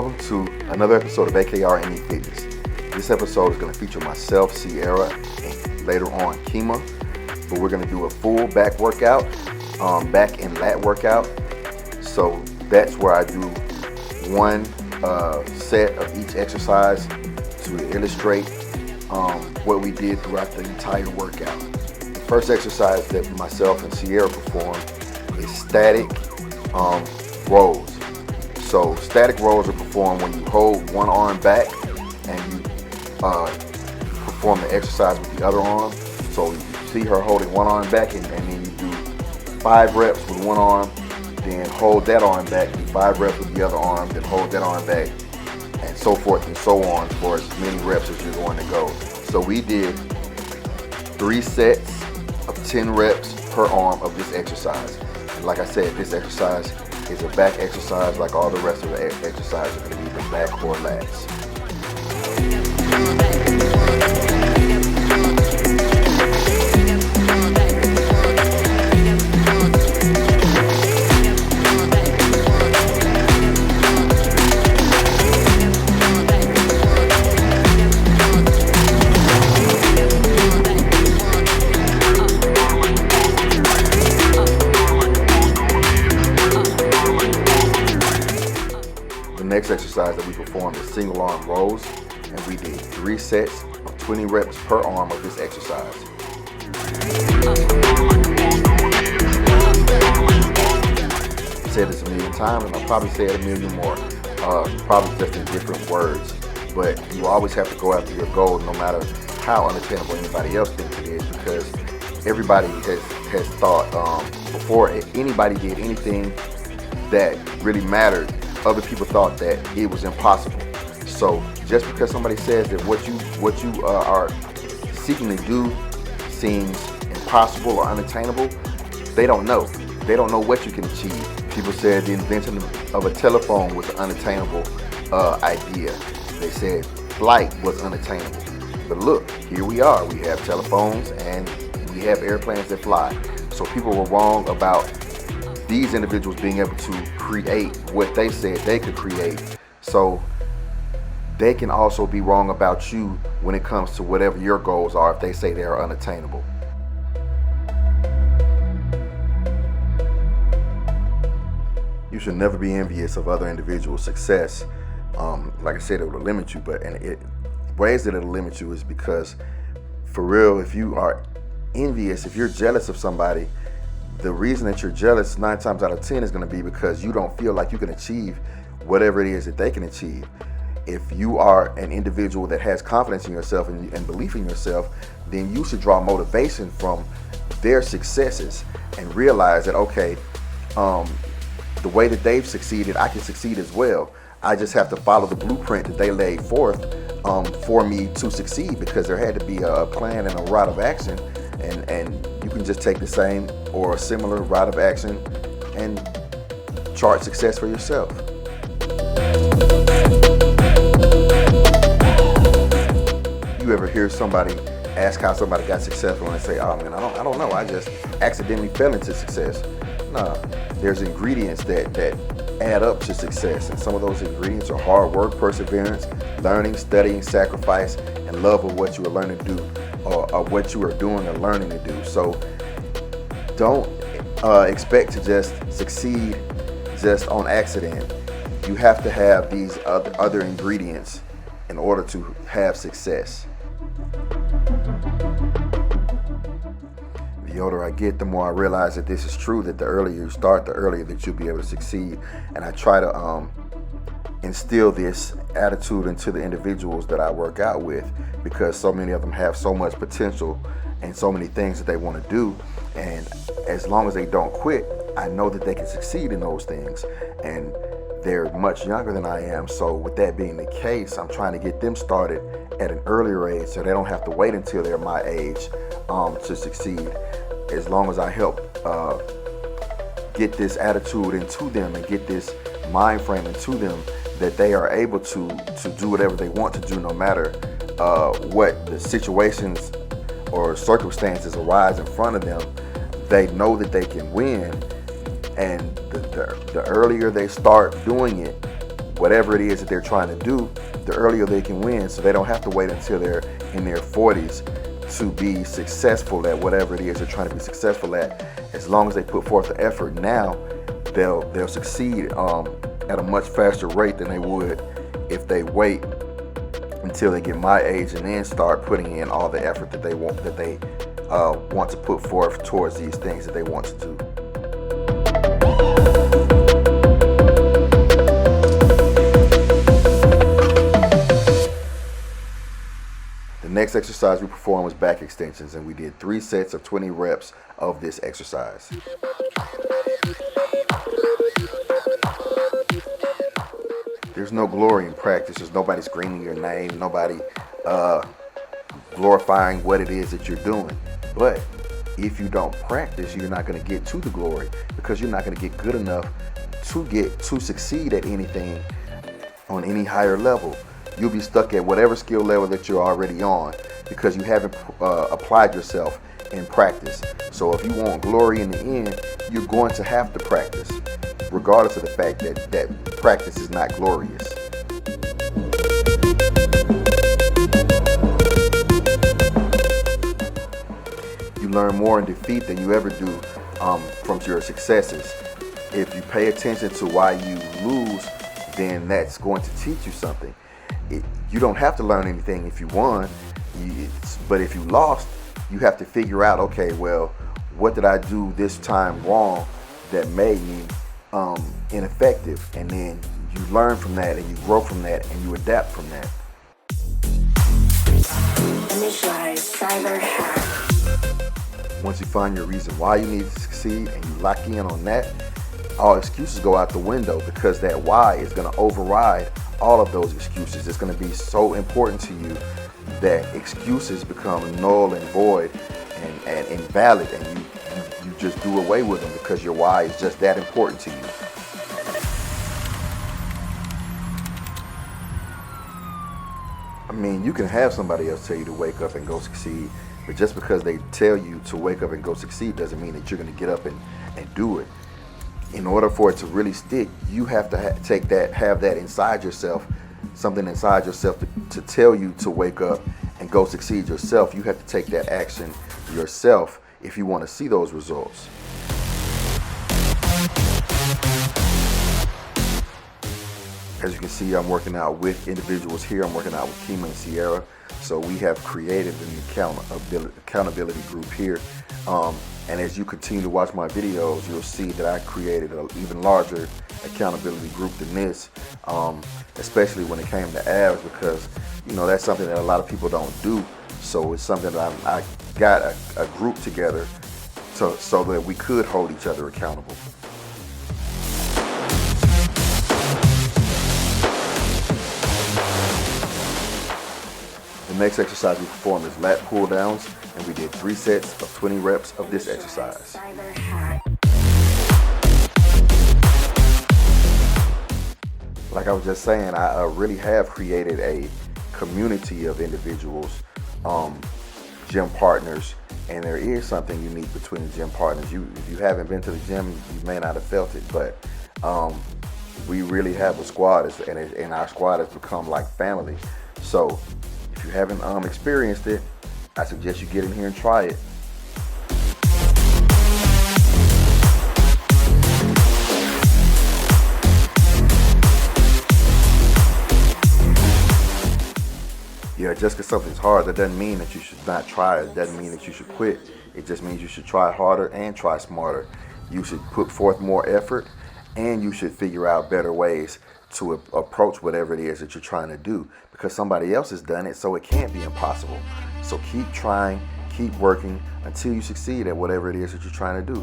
welcome to another episode of AKR Any Fitness. This episode is going to feature myself, Sierra, and later on Kema. But we're going to do a full back workout, back and lat workout. So that's where I do one set of each exercise to illustrate what we did throughout the entire workout. The first exercise that myself and Sierra perform is static rows. So static rows are performed when you hold one arm back and you perform the exercise with the other arm. So you see her holding one arm back and then you do 5 reps with one arm, then hold that arm back, do 5 reps with the other arm, then hold that arm back, and so forth and so on for as many reps as you're going to go. So we did 3 sets of 10 reps per arm of this exercise. And like I said, this exercise is a back exercise like all the rest of the exercises are going to be the back or lats. The next exercise that we performed is single arm rows, and we did 3 sets of 20 reps per arm of this exercise. I've said this a million times, and I'll probably say it a million more, probably just in different words. But you always have to go after your goal, no matter how unattainable anybody else thinks it is, because everybody has thought before anybody did anything that really mattered, other people thought that it was impossible. So just because somebody says that what you are seeking to do seems impossible or unattainable, they don't know. They don't know what you can achieve. People said the invention of a telephone was an unattainable idea. They said flight was unattainable. But look, here we are. We have telephones and we have airplanes that fly. So people were wrong about these individuals being able to create what they said they could create. So they can also be wrong about you when it comes to whatever your goals are if they say they are unattainable. You should never be envious of other individuals' success. Like I said, it will limit you, but ways that it'll limit you is because, for real, if you are envious, if you're jealous of somebody, the reason that you're jealous 9 times out of 10 is going to be because you don't feel like you can achieve whatever it is that they can achieve. If you are an individual that has confidence in yourself and belief in yourself, then you should draw motivation from their successes and realize that, okay, the way that they've succeeded, I can succeed as well. I just have to follow the blueprint that they laid forth for me to succeed, because there had to be a plan and a route of action, and you can just take the same or a similar route of action and chart success for yourself. You ever hear somebody ask how somebody got successful and they say, "Oh man, I don't know, I just accidentally fell into success"? No, there's ingredients that add up to success, and some of those ingredients are hard work, perseverance, learning, studying, sacrifice, and love of what you are learning to do, or what you are doing or learning to do. So don't expect to just succeed just on accident. You have to have these other ingredients in order to have success. The older I get, the more I realize that this is true, that the earlier you start, the earlier that you'll be able to succeed. And I try to instill this attitude into the individuals that I work out with, because so many of them have so much potential and so many things that they want to do. And as long as they don't quit, I know that they can succeed in those things. And they're much younger than I am. So with that being the case, I'm trying to get them started at an earlier age so they don't have to wait until they're my age to succeed. As long as I help get this attitude into them and get this mind frame into them, that they are able to do whatever they want to do, no matter what the situations or circumstances arise in front of them, they know that they can win. And the earlier they start doing it, whatever it is that they're trying to do, the earlier they can win, so they don't have to wait until they're in their 40s to be successful at whatever it is they're trying to be successful at. As long as they put forth the effort now, they'll succeed at a much faster rate than they would if they wait until they get my age and then start putting in all the effort that they want to put forth towards these things that they want to do. The next exercise we performed was back extensions, and we did 3 sets of 20 reps of this exercise. There's no glory in practice. There's nobody screaming your name, nobody glorifying what it is that you're doing. But if you don't practice, you're not going to get to the glory, because you're not going to get good enough to succeed at anything on any higher level. You'll be stuck at whatever skill level that you're already on because you haven't applied yourself in practice. So if you want glory in the end, you're going to have to practice, regardless of the fact that practice is not glorious. You learn more in defeat than you ever do from your successes. If you pay attention to why you lose, then that's going to teach you something. You don't have to learn anything if you won, but if you lost, you have to figure out, okay, well, what did I do this time wrong that made me ineffective? And then you learn from that, and you grow from that, and you adapt from that. Initialize cyber hack. Once you find your reason why you need to succeed and you lock in on that, all excuses go out the window, because that why is going to override all of those excuses. It's going to be so important to you that excuses become null and void and invalid, and you just do away with them because your why is just that important to you. I mean, you can have somebody else tell you to wake up and go succeed, but just because they tell you to wake up and go succeed doesn't mean that you're going to get up and do it. In order for it to really stick, you have to have that inside yourself, something inside yourself to tell you to wake up and go succeed yourself. You have to take that action yourself if you want to see those results. As you can see, I'm working out with individuals here. I'm working out with Kema Cierra. So we have created an accountability group here. And as you continue to watch my videos, you'll see that I created an even larger accountability group than this, especially when it came to abs, because that's something that a lot of people don't do. So it's something that I got a group together so that we could hold each other accountable. The next exercise we performed is lat pull downs, and we did 3 sets of 20 reps of this exercise. Like I was just saying, I really have created a community of individuals, gym partners, and there is something unique between the gym partners. If you haven't been to the gym, you may not have felt it, but we really have a squad, and our squad has become like family. So if you haven't experienced it, I suggest you get in here and try it. Yeah, just because something's hard, that doesn't mean that you should not try it. It doesn't mean that you should quit. It just means you should try harder and try smarter. You should put forth more effort, and you should figure out better ways to approach whatever it is that you're trying to do, because somebody else has done it, so it can't be impossible. So keep trying, keep working until you succeed at whatever it is that you're trying to do.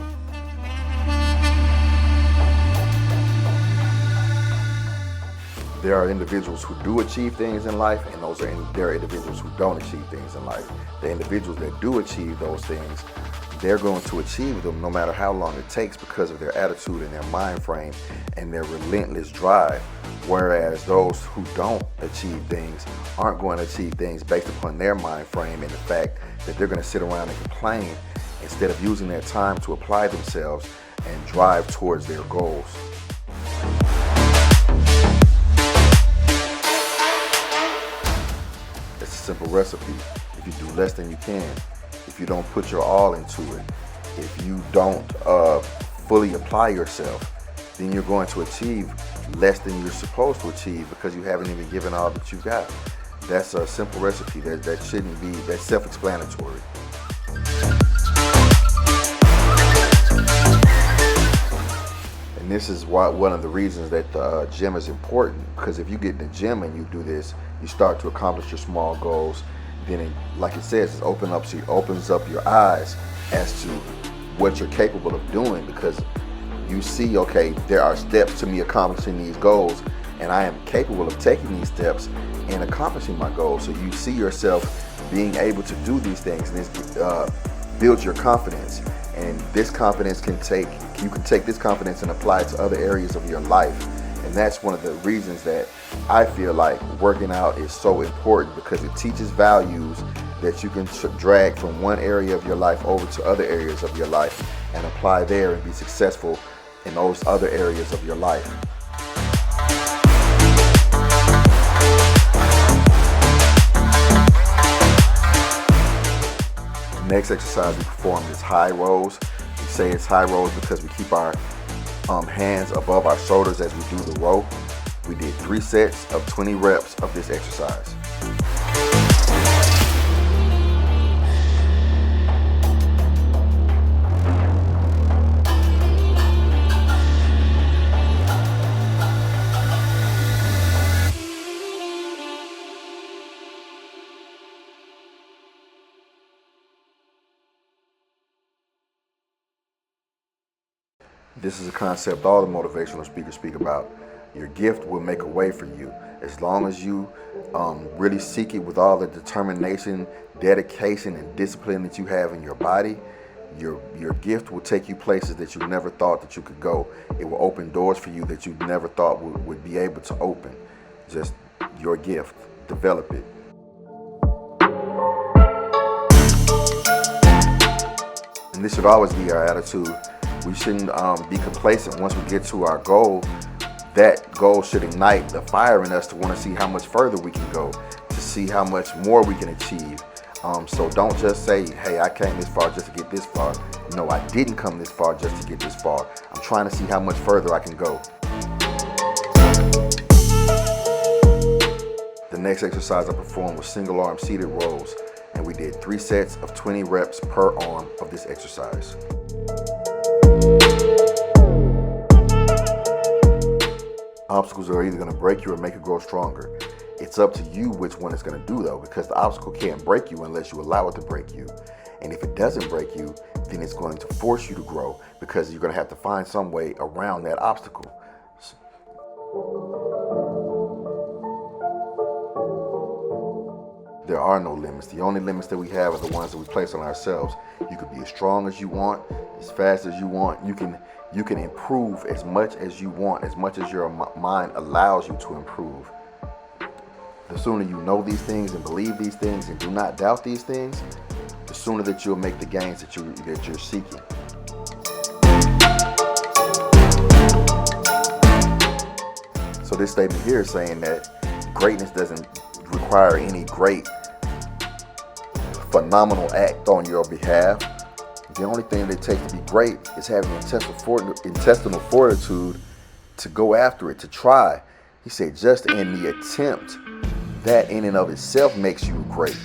There are individuals who do achieve things in life, and there are individuals who don't achieve things in life. The individuals that do achieve those things, they're going to achieve them no matter how long it takes, because of their attitude and their mind frame and their relentless drive. Whereas those who don't achieve things aren't going to achieve things based upon their mind frame and the fact that they're going to sit around and complain instead of using their time to apply themselves and drive towards their goals. simple recipe. If you do less than you can, if you don't put your all into it, if you don't fully apply yourself, then you're going to achieve less than you're supposed to achieve because you haven't even given all that you've got. That's a simple recipe that shouldn't be, that's self-explanatory. And this is one of the reasons that the gym is important, because if you get in the gym and you do this, you start to accomplish your small goals. Then, like it says, it opens up your eyes as to what you're capable of doing, because you see, okay, there are steps to me accomplishing these goals, and I am capable of taking these steps and accomplishing my goals. So you see yourself being able to do these things, and this builds your confidence. And this confidence you can take this confidence and apply it to other areas of your life. And that's one of the reasons that I feel like working out is so important, because it teaches values that you can drag from one area of your life over to other areas of your life and apply there and be successful in those other areas of your life. The next exercise we performed is high rows. We say it's high rows because we keep our hands above our shoulders as we do the row. We did 3 sets of 20 reps of this exercise. This is a concept all the motivational speakers speak about. Your gift will make a way for you. As long as you really seek it with all the determination, dedication, and discipline that you have in your body, your gift will take you places that you never thought that you could go. It will open doors for you that you never thought would be able to open. Just your gift. Develop it. And this should always be our attitude. We shouldn't be complacent. Once we get to our goal, that goal should ignite the fire in us to want to see how much further we can go, to see how much more we can achieve. So don't just say, hey, I came this far just to get this far. No, I didn't come this far just to get this far. I'm trying to see how much further I can go. The next exercise I performed was single arm seated rows, and we did 3 sets of 20 reps per arm of this exercise. Obstacles are either going to break you or make you grow stronger. It's up to you which one it's going to do, though, because the obstacle can't break you unless you allow it to break you. And if it doesn't break you, then it's going to force you to grow, because you're going to have to find some way around that obstacle. There are no limits. The only limits that we have are the ones that we place on ourselves. You can be as strong as you want, as fast as you want. You can improve as much as you want, as much as your mind allows you to improve. The sooner you know these things and believe these things and do not doubt these things, the sooner that you'll make the gains that you're seeking. So this statement here is saying that greatness doesn't require any great phenomenal act on your behalf. The only thing that it takes to be great is having intestinal fortitude to go after it, to try. He said, just in the attempt, that in and of itself makes you great.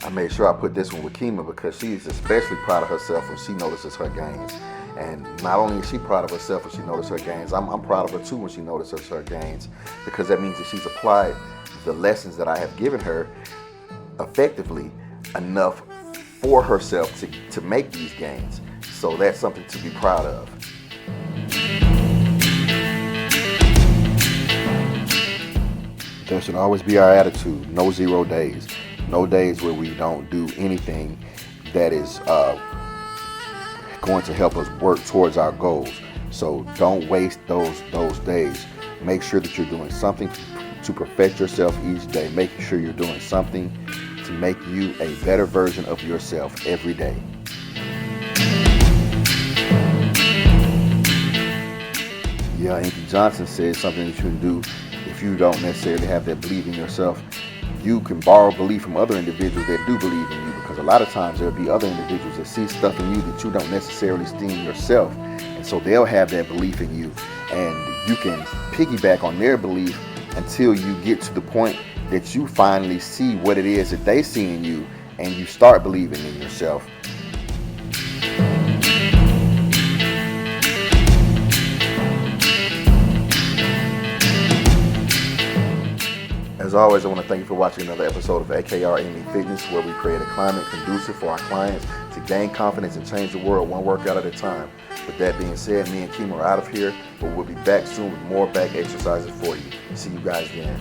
I made sure I put this one with Kema because she's especially proud of herself when she notices her gains. And not only is she proud of herself when she notices her gains, I'm proud of her too when she notices her gains, because that means that she's applied the lessons that I have given her effectively enough for herself to make these gains. So that's something to be proud of. There should always be our attitude. No 0 days. No days where we don't do anything that is going to help us work towards our goals. So don't waste those days. Make sure that you're doing something to perfect yourself each day. Making sure you're doing something to make you a better version of yourself every day. Yeah, Anthony Johnson said something that you can do if you don't necessarily have that belief in yourself. You can borrow belief from other individuals that do believe in you, because a lot of times there'll be other individuals that see stuff in you that you don't necessarily see in yourself. And so they'll have that belief in you, and you can piggyback on their belief until you get to the point that you finally see what it is that they see in you, and you start believing in yourself. As always, I want to thank you for watching another episode of AKR Amy Fitness, where we create a climate conducive for our clients to gain confidence and change the world one workout at a time. With that being said, me and Kema are out of here, but we'll be back soon with more back exercises for you. See you guys then.